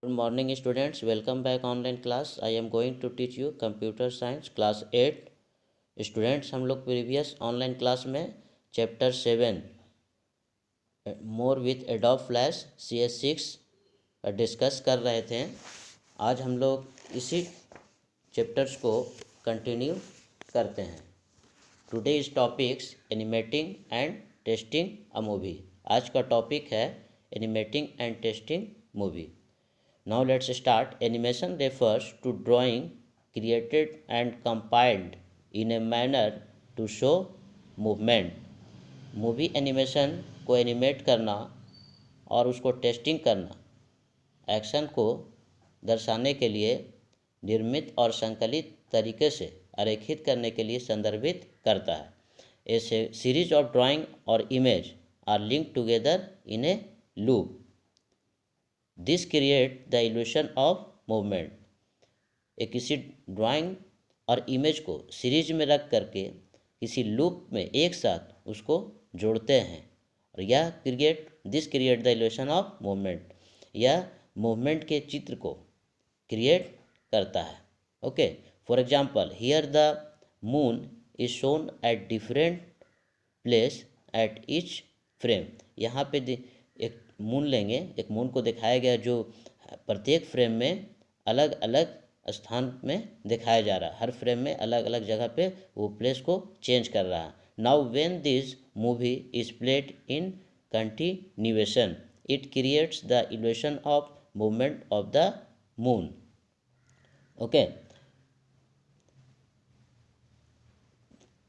Good morning students, welcome back online class. I am going to teach you computer science class 8. Students हम लोग previous online class में chapter 7 more with adobe flash CS6 discuss कर रहे थे। आज हम लोग इसी चैप्टर्स को कंटिन्यू करते हैं। Today is topics animating and testing a movie. आज का टॉपिक है animating and testing movie. Now let's start. Animation refers to drawing created and compiled in a manner to show movement. Movie animation को animate करना और उसको testing करना action को दर्शाने के लिए निर्मित और संकलित तरीके से आरेखित करने के लिए संदर्भित करता है। ए सीरीज ऑफ ड्राइंग और image are link together in a loop. This create the illusion of movement. एक किसी ड्राइंग और इमेज को सीरीज में रख करके किसी लूप में एक साथ उसको जोड़ते हैं और यह create the illusion of movement. यह मूवमेंट के चित्र को क्रिएट करता है। Okay, for example here the moon is shown at different place at each frame. यहाँ पे एक मून लेंगे, एक मून को दिखाया गया जो प्रत्येक फ्रेम में अलग अलग स्थान में दिखाया जा रहा है। हर फ्रेम में अलग अलग जगह पे वो प्लेस को चेंज कर रहा है। Now when this movie is played in continuation it creates the illusion of movement of the moon. Okay,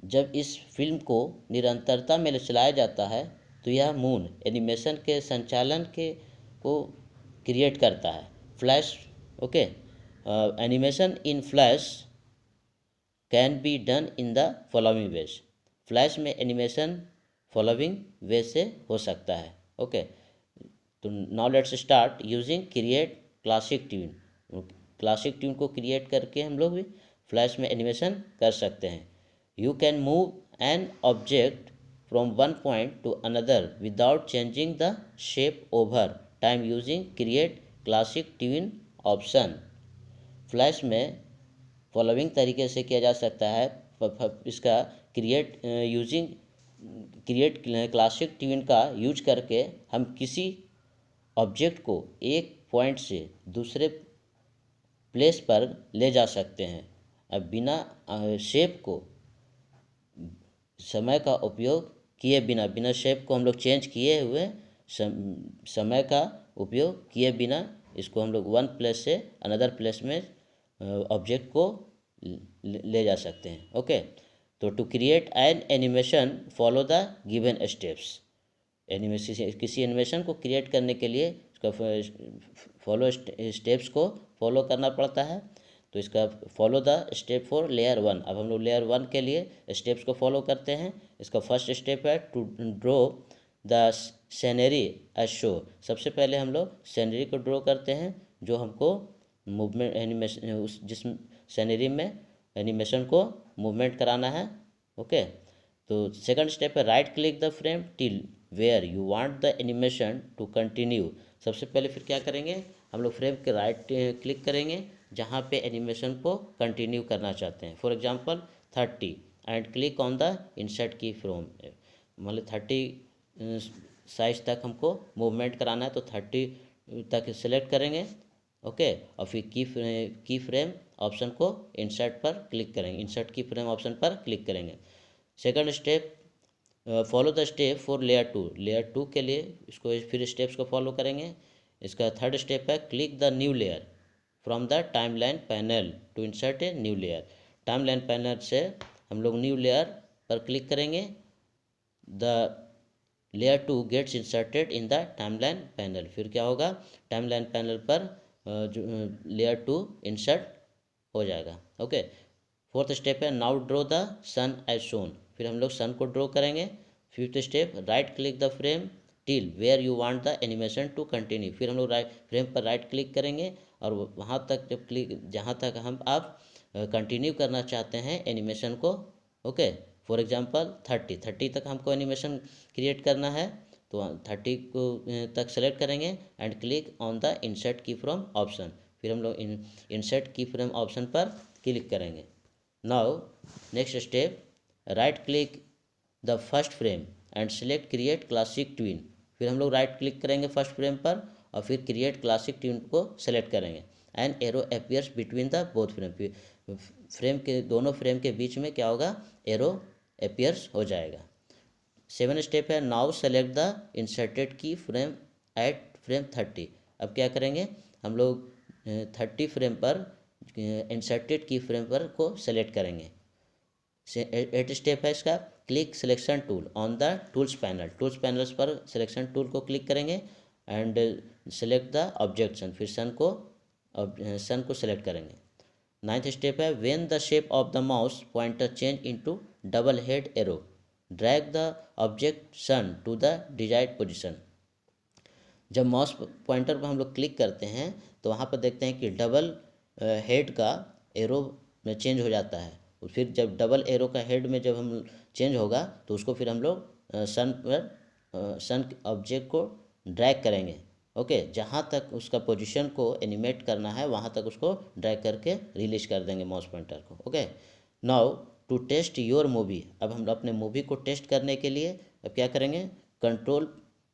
जब इस फिल्म को निरंतरता में चलाया जाता है तो यह मून एनिमेशन के संचालन को क्रिएट करता है। Flash, okay, animation in flash can be done in the following veg. Flash में एनिमेशन फॉलोइंग वे से हो सकता है। ओके, तो now let's start using create classic tune. Classic tune को क्रिएट करके हम लोग भी फ्लैश में एनिमेशन कर सकते हैं। You can move an object from one point to another without changing the shape over time using create classic tune option। Flash में फॉलोइंग तरीके से किया जा सकता है। इसका क्रिएट क्लासिक ट्यून का यूज करके हम किसी ऑब्जेक्ट को एक पॉइंट से दूसरे प्लेस पर ले जा सकते हैं। अब बिना शेप को समय का उपयोग किए बिना शेप को हम लोग चेंज किए हुए समय का उपयोग किए बिना इसको हम लोग वन प्लेस से अनदर प्लेस में ऑब्जेक्ट को ले जा सकते हैं। ओके, तो to create an animation follow the given steps. किसी एनिमेशन को क्रिएट करने के लिए उसका स्टेप्स को फॉलो करना पड़ता है। तो इसका follow the step for layer 1। अब हम लोग लेयर 1 के लिए स्टेप्स को फॉलो करते हैं। इसका फर्स्ट स्टेप है to draw the scenery as show. सबसे पहले हम लोग सीनरी को ड्रॉ करते हैं जो हमको मूवमेंट एनिमेशन जिस सीनरी में एनिमेशन को मूवमेंट कराना है। ओके, तो सेकंड स्टेप है right click the frame till where you want the animation to continue. सबसे पहले फिर क्या करेंगे, हम लोग फ्रेम के राइट क्लिक करेंगे जहाँ पे एनिमेशन को कंटिन्यू करना चाहते हैं। For example 30 and click on the insert की फ्रेम। मतलब 30 साइज तक हमको मूवमेंट कराना है तो 30 तक सेलेक्ट करेंगे। ओके, और फिर की फ्रेम ऑप्शन को इंसर्ट पर क्लिक करेंगे। इंसर्ट की फ्रेम ऑप्शन पर क्लिक करेंगे। Second step follow the step for layer 2। Layer 2 के लिए इसको फिर स्टेप्स को फॉलो करेंगे। इसका थर्ड स्टेप है click the new layer from the timeline panel to insert a new layer. Timeline panel से हम लोग न्यू लेयर पर क्लिक करेंगे। The layer 2 gets inserted in the timeline panel. फिर क्या होगा, टाइमलाइन पैनल पर जो लेयर 2 इंसर्ट हो जाएगा। ओके, फोर्थ स्टेप है now draw the sun as shown. फिर हम लोग सन को ड्रॉ करेंगे। Fifth step right click the frame till where you want the animation to continue. फिर हम लोग फ्रेम पर राइट क्लिक करेंगे और वहाँ तक जहाँ तक आप कंटिन्यू करना चाहते हैं एनिमेशन को। ओके, फॉर एग्जांपल 30 तक हमको एनिमेशन क्रिएट करना है तो 30 को तक सेलेक्ट करेंगे and click on the insert की फ्रॉम ऑप्शन। फिर हम लोग इंसर्ट की फ्रॉम ऑप्शन पर क्लिक करेंगे। Now next step, right click the first frame and select create classic twin. फिर हम लोग राइट क्लिक करेंगे फर्स्ट फ्रेम पर और फिर क्रिएट क्लासिक ट्विन को सेलेक्ट करेंगे and arrow appears between the both frame. Frame के दोनों फ्रेम के बीच में क्या होगा, एरो अपियर्स हो जाएगा। 7 स्टेप है, नाउ सेलेक्ट द इंसर्टेड की फ्रेम एट फ्रेम 30। अब क्या करेंगे हम लोग 30 फ्रेम पर इंसर्टेड की फ्रेम पर को सेलेक्ट करेंगे। 8 स्टेप है इसका, click selection tool on the tools panel. Tools panels पर सिलेक्शन टूल को क्लिक करेंगे and select the object sun. फिर सन को सेलेक्ट करेंगे। 9th स्टेप है, when the shape of the mouse pointer change into double head arrow drag the object sun to the desired position. जब mouse pointer पर हम लोग click करते हैं तो वहाँ पर देखते हैं कि डबल हेड का एरो में चेंज हो जाता है। फिर जब डबल एरो का हेड में जब हम चेंज होगा तो उसको फिर हम लोग सन ऑब्जेक्ट को ड्रैग करेंगे। ओके, जहाँ तक उसका पोजीशन को एनिमेट करना है वहाँ तक उसको ड्रैग करके रिलीज कर देंगे माउस पॉइंटर को। Okay, now to test your movie. अब हम अपने मूवी को टेस्ट करने के लिए अब क्या करेंगे, कंट्रोल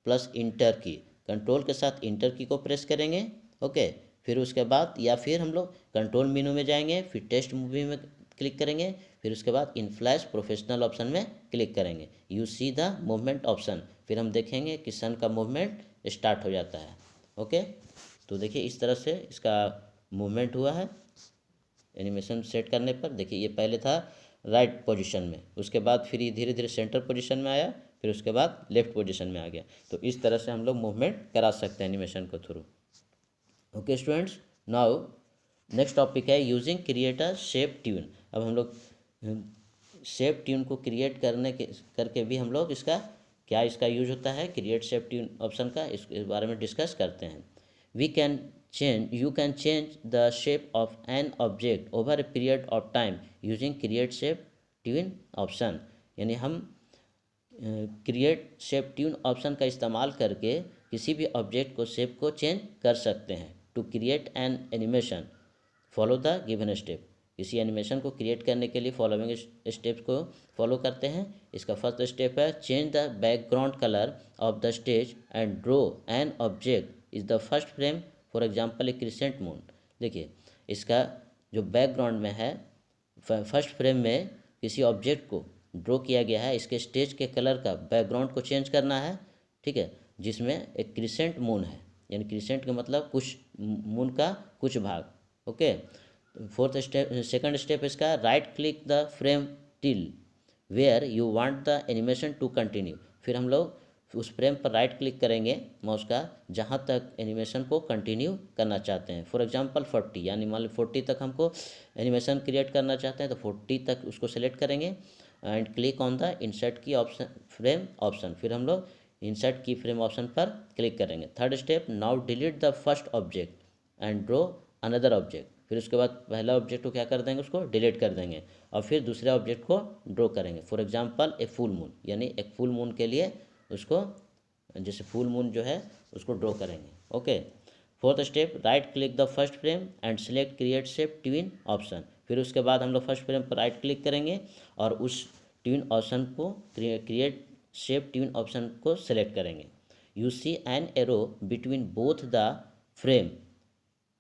प्लस इंटर की, कंट्रोल के साथ इंटर की को प्रेस करेंगे। ओके, फिर उसके बाद या फिर हम लोग कंट्रोल मेनू में जाएंगे, फिर टेस्ट मूवी में क्लिक करेंगे, फिर उसके बाद इन फ्लैश प्रोफेशनल ऑप्शन में क्लिक करेंगे। You see the movement option, फिर हम देखेंगे कि सन का मूवमेंट स्टार्ट हो जाता है। ओके, तो देखिए इस तरह से इसका मूवमेंट हुआ है एनिमेशन सेट करने पर। देखिए ये पहले था राइट पोजीशन में, उसके बाद फिर ये धीरे धीरे सेंटर पोजीशन में आया, फिर उसके बाद लेफ्ट पोजीशन में आ गया। तो इस तरह से हम लोग मूवमेंट करा सकते हैं एनिमेशन को through. Okay students, now next topic है using create a shape tune. अब हम लोग शेप ट्यून को क्रिएट करके भी हम लोग इसका यूज होता है, क्रिएट शेप ट्यून ऑप्शन का, इसके बारे में डिस्कस करते हैं। You can change the shape of an object over a period of time using create shape tune option. यानी हम क्रिएट शेप ट्यून ऑप्शन का इस्तेमाल करके किसी भी ऑब्जेक्ट को शेप को चेंज कर सकते हैं। To create an animation follow the given step. किसी एनिमेशन को क्रिएट करने के लिए फॉलोइंग स्टेप्स को फॉलो करते हैं। इसका फर्स्ट स्टेप है, change the background colour of the stage and draw an object is the first frame, for example A crescent moon. देखिए इसका जो बैकग्राउंड में है, फर्स्ट फ्रेम में किसी ऑब्जेक्ट को ड्रॉ किया गया है, इसके स्टेज के कलर का बैकग्राउंड को चेंज करना है। ठीक है, जिसमें एक क्रिसेंट मून है, यानी क्रिसेंट का मतलब कुछ मून का कुछ भाग। ओके, सेकंड स्टेप इसका, right click the frame till where you want the animation to continue. फिर हम लोग उस फ्रेम पर राइट क्लिक करेंगे माउस का जहाँ तक एनिमेशन को कंटिन्यू करना चाहते हैं। फॉर एग्जांपल 40, यानी मान लो 40 तक हमको एनिमेशन क्रिएट करना चाहते हैं तो 40 तक उसको सेलेक्ट करेंगे and click on the insert की ऑप्शन फ्रेम ऑप्शन। फिर हम लोग इंसर्ट की फ्रेम ऑप्शन पर क्लिक करेंगे। Third step, now delete the first object and draw another object. फिर उसके बाद पहला ऑब्जेक्ट को क्या कर देंगे, उसको डिलीट कर देंगे और फिर दूसरे ऑब्जेक्ट को ड्रॉ करेंगे। For example a full moon, यानी एक फुल मून के लिए उसको, जैसे फुल मून जो है उसको ड्रॉ करेंगे। Okay, fourth step, right click the first frame and select create shape tween option. फिर उसके बाद हम लोग फर्स्ट फ्रेम पर राइट क्लिक करेंगे और उस ट्विन ऑप्शन को क्रिएट शेप ट्विन ऑप्शन को सेलेक्ट करेंगे। You see an arrow between both the frame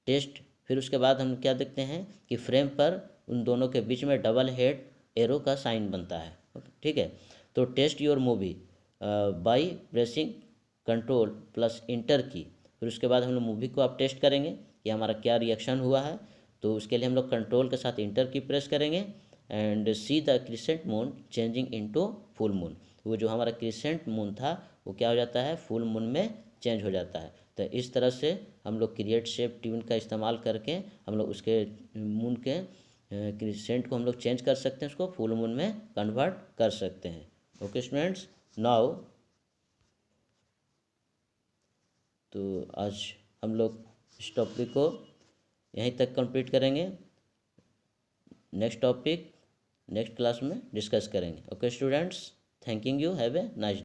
test. फिर उसके बाद हम क्या देखते हैं कि फ्रेम पर उन दोनों के बीच में डबल हेड एरो का साइन बनता है। ठीक है, तो test your movie by pressing control plus enter key. फिर उसके बाद हम लोग मूवी को आप टेस्ट करेंगे कि हमारा क्या रिएक्शन हुआ है। तो उसके लिए हम लोग कंट्रोल के साथ इंटर की प्रेस करेंगे and see the crescent moon changing into full moon. वो जो हमारा क्रिसेंट मून था वो क्या हो जाता है, फुल मून में चेंज हो जाता है। तो इस तरह से हम लोग क्रिएट शेप ट्यून का इस्तेमाल करके हम लोग उसके मून के क्रिसेंट को हम लोग चेंज कर सकते हैं, उसको फुल मून में कन्वर्ट कर सकते हैं। ओके स्टूडेंट्स, नाउ तो आज हम लोग इस टॉपिक को यहीं तक कंप्लीट करेंगे। नेक्स्ट टॉपिक नेक्स्ट क्लास में डिस्कस करेंगे। Okay students, thanking you, have a nice